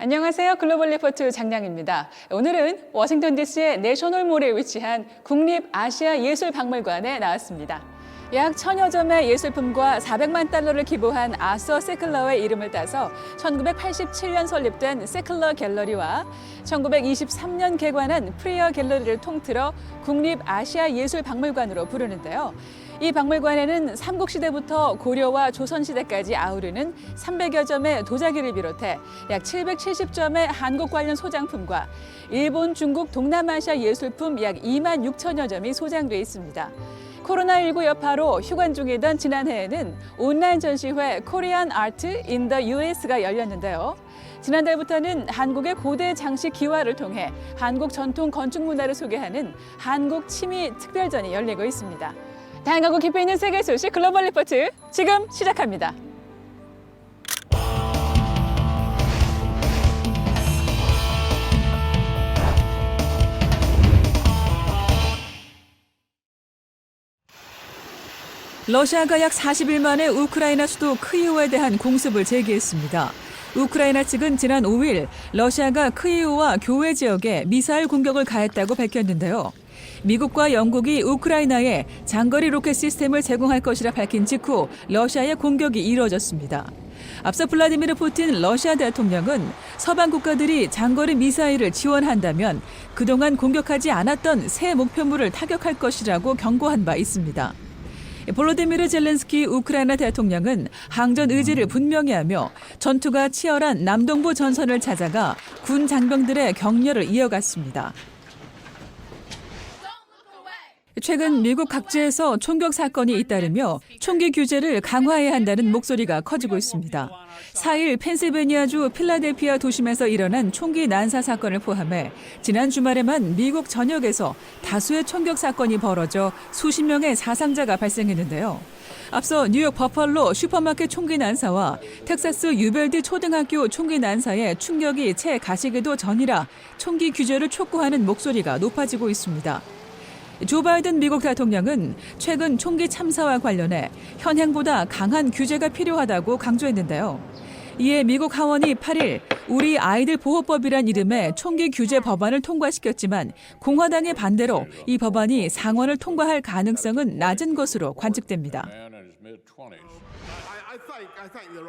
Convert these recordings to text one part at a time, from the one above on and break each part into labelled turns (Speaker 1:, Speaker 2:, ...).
Speaker 1: 안녕하세요. 글로벌 리포트 장량입니다. 오늘은 워싱턴 DC의 내셔널몰에 위치한 국립아시아예술박물관에 나왔습니다. 약 1000여 점의 예술품과 400만 달러를 기부한 아서 세클러의 이름을 따서 1987년 설립된 세클러 갤러리와 1923년 개관한 프리어 갤러리를 통틀어 국립아시아예술박물관으로 부르는데요. 이 박물관에는 삼국시대부터 고려와 조선시대까지 아우르는 300여 점의 도자기를 비롯해 약 770점의 한국 관련 소장품과 일본, 중국, 동남아시아 예술품 약 2만 6천여 점이 소장돼 있습니다. 코로나19 여파로 휴관 중이던 지난해에는 온라인 전시회 코리안 아트 인 더 US가 열렸는데요. 지난달부터는 한국의 고대 장식 기와를 통해 한국 전통 건축 문화를 소개하는 한국 치미 특별전이 열리고 있습니다. 다양하고 깊이 있는 세계 소식 글로벌 리포트 지금 시작합니다. 러시아가 약 40일 만에 우크라이나 수도 크이우에 대한 공습을 재개했습니다. 우크라이나 측은 지난 5일 러시아가 크이우와 교외 지역에 미사일 공격을 가했다고 밝혔는데요. 미국과 영국이 우크라이나에 장거리 로켓 시스템을 제공할 것이라 밝힌 직후 러시아의 공격이 이뤄졌습니다. 앞서 블라디미르 푸틴 러시아 대통령은 서방 국가들이 장거리 미사일을 지원한다면 그동안 공격하지 않았던 새 목표물을 타격할 것이라고 경고한 바 있습니다. 볼로디미르 젤렌스키 우크라이나 대통령은 항전 의지를 분명히 하며 전투가 치열한 남동부 전선을 찾아가 군 장병들의 격려를 이어갔습니다. 최근 미국 각지에서 총격 사건이 잇따르며 총기 규제를 강화해야 한다는 목소리가 커지고 있습니다. 4일 펜실베니아주 필라델피아 도심에서 일어난 총기 난사 사건을 포함해 지난 주말에만 미국 전역에서 다수의 총격 사건이 벌어져 수십 명의 사상자가 발생했는데요. 앞서 뉴욕 버팔로 슈퍼마켓 총기 난사와 텍사스 유벨디 초등학교 총기 난사에 충격이 채 가시기도 전이라 총기 규제를 촉구하는 목소리가 높아지고 있습니다. 조 바이든 미국 대통령은 최근 총기 참사와 관련해 현행보다 강한 규제가 필요하다고 강조했는데요. 이에 미국 하원이 8일 우리 아이들 보호법이란 이름의 총기 규제 법안을 통과시켰지만 공화당의 반대로 이 법안이 상원을 통과할 가능성은 낮은 것으로 관측됩니다.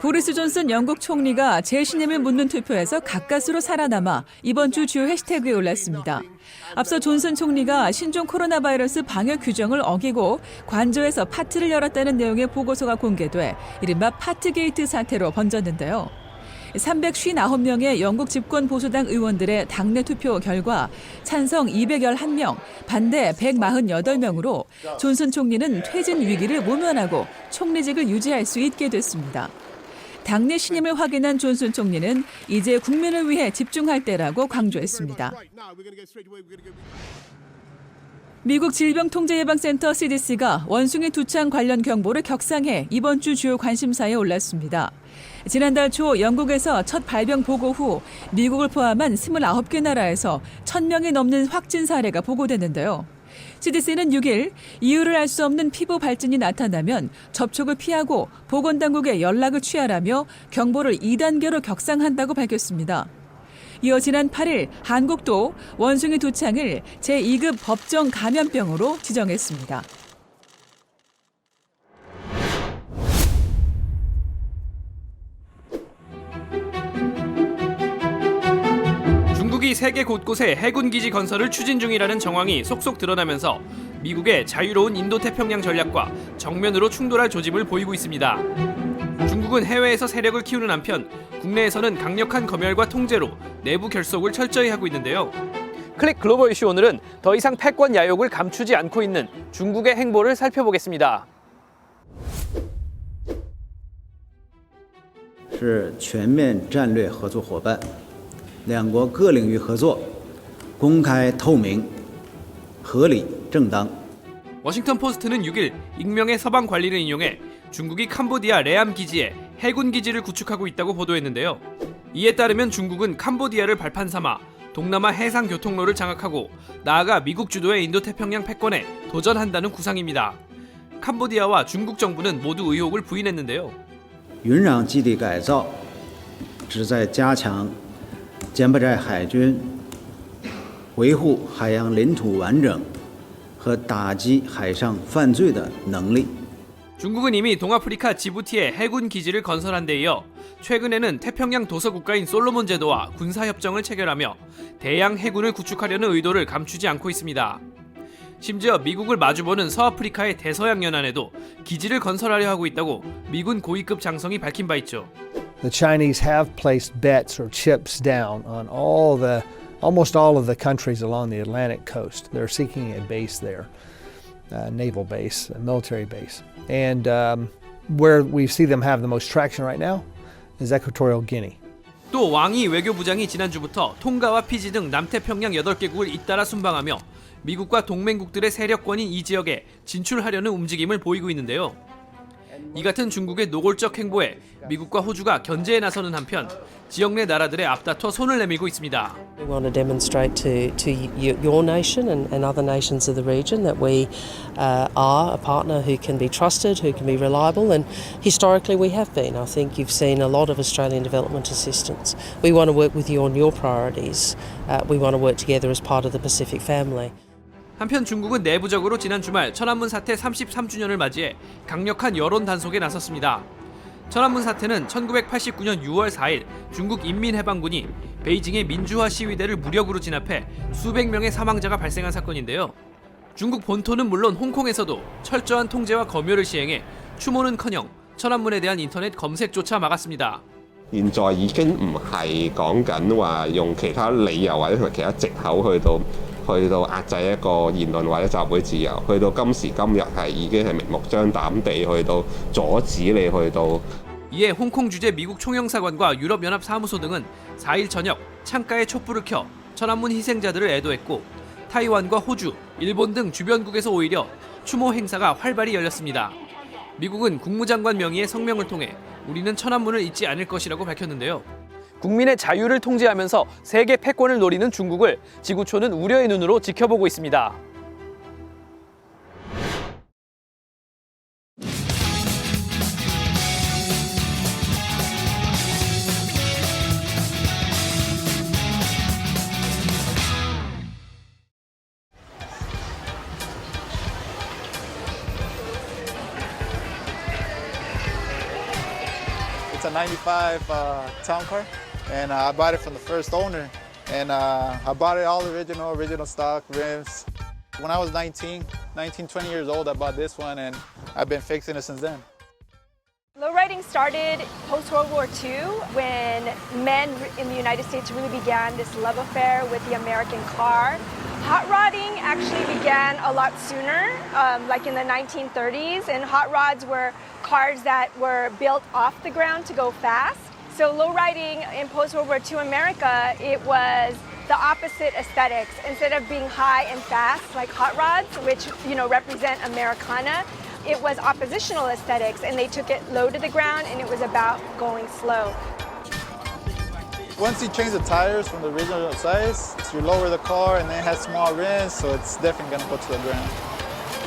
Speaker 1: 보리스 존슨 영국 총리가 재신임을 묻는 투표에서 가까스로 살아남아 이번 주 주요 해시태그에 올랐습니다. 앞서 존슨 총리가 신종 코로나 바이러스 방역 규정을 어기고 관저에서 파티를 열었다는 내용의 보고서가 공개돼 이른바 파티게이트 사태로 번졌는데요. 359명의 영국 집권 보수당 의원들의 당내 투표 결과 찬성 211명, 반대 148명으로 존슨 총리는 퇴진 위기를 모면하고 총리직을 유지할 수 있게 됐습니다. 당내 신임을 확인한 존슨 총리는 이제 국민을 위해 집중할 때라고 강조했습니다. 미국 질병통제예방센터 CDC가 원숭이 두창 관련 경보를 격상해 이번 주 주요 관심사에 올랐습니다. 지난달 초 영국에서 첫 발병 보고 후 미국을 포함한 29개 나라에서 1000명이 넘는 확진 사례가 보고됐는데요. CDC는 6일 이유를 알 수 없는 피부 발진이 나타나면 접촉을 피하고 보건당국에 연락을 취하라며 경보를 2단계로 격상한다고 밝혔습니다. 이어 지난 8일 한국도 원숭이 두창을 제2급 법정 감염병으로 지정했습니다.
Speaker 2: 중국이 세계 곳곳에 해군 기지 건설을 추진 중이라는 정황이 속속 드러나면서 미국의 자유로운 인도태평양 전략과 정면으로 충돌할 조짐을 보이고 있습니다. 중국은 해외에서 세력을 키우는 한편 국내에서는 강력한 검열과 통제로 내부 결속을 철저히 하고 있는데요. 클릭 글로벌 이슈 오늘은 더 이상 패권 야욕을 감추지 않고 있는 중국의 행보를 살펴보겠습니다.
Speaker 3: 是全面战略合作伙伴，两国各领域合作公开透明、合理正当。
Speaker 2: 워싱턴 포스트는 6일 익명의 서방 관리를 인용해 중국이 캄보디아 레암 기지에 해군 기지를 구축하고 있다고 보도했는데요. 이에 따르면 중국은 캄보디아를 발판 삼아 동남아 해상 교통로를 장악하고 나아가 미국 주도의 인도태평양 패권에 도전한다는 구상입니다. 캄보디아와 중국 정부는 모두 의혹을 부인했는데요.
Speaker 3: 云壤基地改造旨在加强柬埔寨海军维护海洋领土完整和打击海上犯罪的能力。
Speaker 2: 중국은 이미 동아프리카 지부티에 해군 기지를 건설한 데 이어 최근에는 태평양 도서국가인 솔로몬 제도와 군사협정을 체결하며 대양 해군을 구축하려는 의도를 감추지 않고 있습니다. 심지어 미국을 마주보는 서아프리카의 대서양 연안에도 기지를 건설하려 하고 있다고 미군 고위급 장성이 밝힌 바 있죠.
Speaker 4: The Chinese have placed bets or chips down on almost all of the countries along the Atlantic coast. They're seeking a base there, a naval base, a military base. And where we see them have the most traction right now is Equatorial Guinea.
Speaker 2: 또 왕이 외교부장이 지난주부터 통가와 피지 등 남태평양 8개국을 잇따라 순방하며 미국과 동맹국들의 세력권인 이 지역에 진출하려는 움직임을 보이고 있는데요. 이 같은 중국의 노골적 행보에 미국과 호주가 견제에 나서는 한편 지역 내 나라들의 앞다퉈 손을 내밀고 있습니다.
Speaker 5: We want to demonstrate to your nation and other nations of the region that we are a partner who can be trusted, who can be reliable, and historically we have been. I think you've seen a lot of Australian development assistance. We want to work with you on your priorities. We want to work together as part of the Pacific family.
Speaker 2: 한편 중국은 내부적으로 지난 주말 천안문 사태 33주년을 맞이해 강력한 여론 단속에 나섰습니다. 천안문 사태는 1989년 6월 4일 중국 인민해방군이 베이징의 민주화 시위대를 무력으로 진압해 수백 명의 사망자가 발생한 사건인데요. 중국 본토는 물론 홍콩에서도 철저한 통제와 검열을 시행해 추모는커녕 천안문에 대한 인터넷 검색조차 막았습니다.
Speaker 6: 現在已經唔係講緊話用其他理由或者同其他藉口去到壓制一個言論或者集會自由，去到今時今日已經明目張膽地去到阻止你去到。
Speaker 2: 이에 홍콩 주재 미국 총영사관과 유럽연합 사무소 등은 4일 저녁 창가에 촛불을 켜 천안문 희생자들을 애도했고 타이완과 호주, 일본 등 주변국에서 오히려 추모 행사가 활발히 열렸습니다. 미국은 국무장관 명의의 성명을 통해 우리는 천안문을 잊지 않을 것이라고 밝혔는데요. 국민의 자유를 통제하면서 세계 패권을 노리는 중국을 지구촌은 우려의 눈으로 지켜보고 있습니다.
Speaker 7: It's a 95 town car, and I bought it from the first owner. And I bought it all original stock, rims. When I was 19, 20 years old, I bought this one, and I've been fixing it since then.
Speaker 8: Lowriding started post-World War II when men in the United States really began this love affair with the American car. Hot rodding actually began a lot sooner, like in the 1930s, and hot rods were cars that were built off the ground to go fast. So lowriding in post-World War II America, it was the opposite aesthetics. Instead of being high and fast like hot rods, which represent Americana, it was oppositional aesthetics, and they took it low to the ground, and it was about going slow.
Speaker 7: Once you change the tires from the original size, you lower the car, and then it has small rims, so it's definitely going to go to the ground.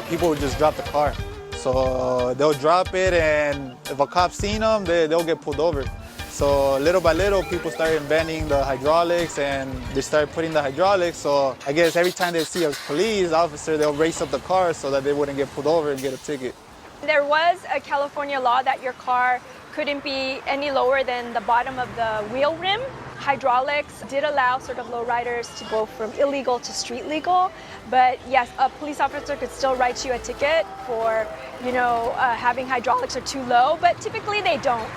Speaker 7: People would just drop the car. So they'll drop it, and if a cop's seen them, they'll get pulled over. So little by little, people started inventing the hydraulics, and they started putting the hydraulics. So I guess every time they see a police officer, they'll race up the car so that they wouldn't get pulled over and get a ticket.
Speaker 8: There was a California law that your car couldn't be any lower than the bottom of the wheel rim. Hydraulics did allow sort of lowriders to go from illegal to street legal, but yes, a police officer could still write you a ticket for, having hydraulics are too low, but typically they don't.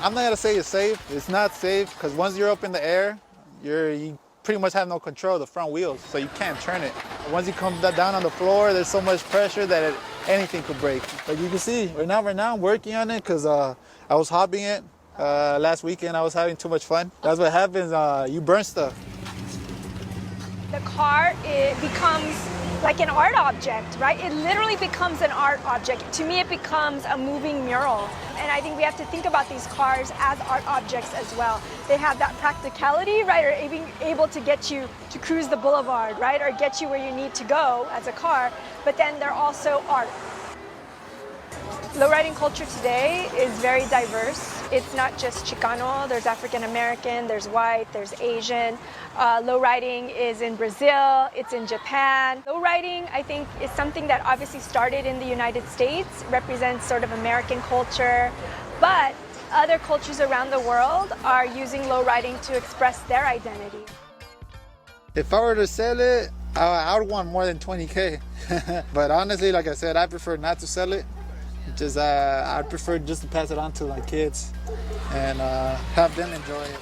Speaker 7: I'm not gonna say it's safe. It's not safe because once you're up in the air, you pretty much have no control of the front wheels, so you can't turn it. Once you come down on the floor, there's so much pressure that anything could break. Like you can see, right now I'm working on it because I was hobbing it last weekend. I was having too much fun. That's what happens. You burn stuff.
Speaker 8: The car, it becomes like an art object, right? It literally becomes an art object. To me, it becomes a moving mural. And I think we have to think about these cars as art objects as well. They have that practicality, right? Or being able to get you to cruise the boulevard, right? Or get you where you need to go as a car. But then they're also art. Lowriding culture today is very diverse. It's not just Chicano, there's African American, there's white, there's Asian. Lowriding is in Brazil, it's in Japan. Lowriding, I think, is something that obviously started in the United States, represents sort of American culture, but other cultures around the world are using lowriding to express their identity.
Speaker 7: If I were to sell it, I would want more than 20K. But honestly, like I said, I prefer not to sell it. Just I'd prefer just to pass it on to my kids and have them enjoy it.